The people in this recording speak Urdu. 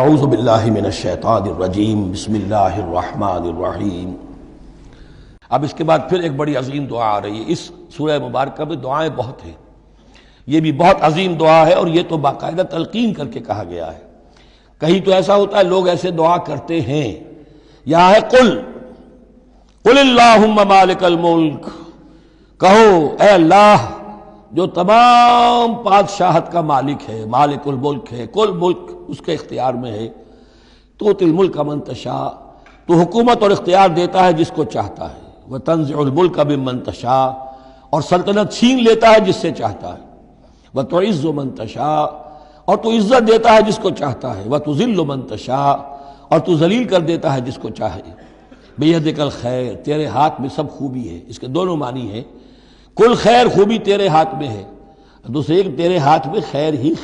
اعوذ باللہ من الشیطان الرجیم بسم اللہ الرحمن الرحیم۔ اب اس کے بعد پھر ایک بڑی عظیم دعا آ رہی ہے۔ اس سورہ مبارکہ میں دعائیں بہت ہیں، یہ بھی بہت عظیم دعا ہے، اور یہ تو باقاعدہ تلقین کر کے کہا گیا ہے۔ کہیں تو ایسا ہوتا ہے لوگ ایسے دعا کرتے ہیں، یہاں ہے قل اللہم مالک الملک، کہو اے اللہ جو تمام بادشاہت کا مالک ہے، مالک الملک ہے، کل ملک اس کے اختیار میں ہے، تؤتی الملک من تشاء، تو حکومت اور اختیار دیتا ہے جس کو چاہتا ہے، وتنزع الملک ممن تشاء، اور سلطنت چھین لیتا ہے جس سے چاہتا ہے، وتعز من تشاء، اور تو عزت دیتا ہے جس کو چاہتا ہے، وتذل من تشاء، اور تو ذلیل کر دیتا ہے جس کو چاہے۔ بیدک الخیر، تیرے ہاتھ میں سب خوبی ہے۔ اس کے دونوں معنی ہیں، کل خیر، خوبی تیرے ہاتھ میں ہے، دوسرے تیرے ہاتھ میں خیر ہی خیر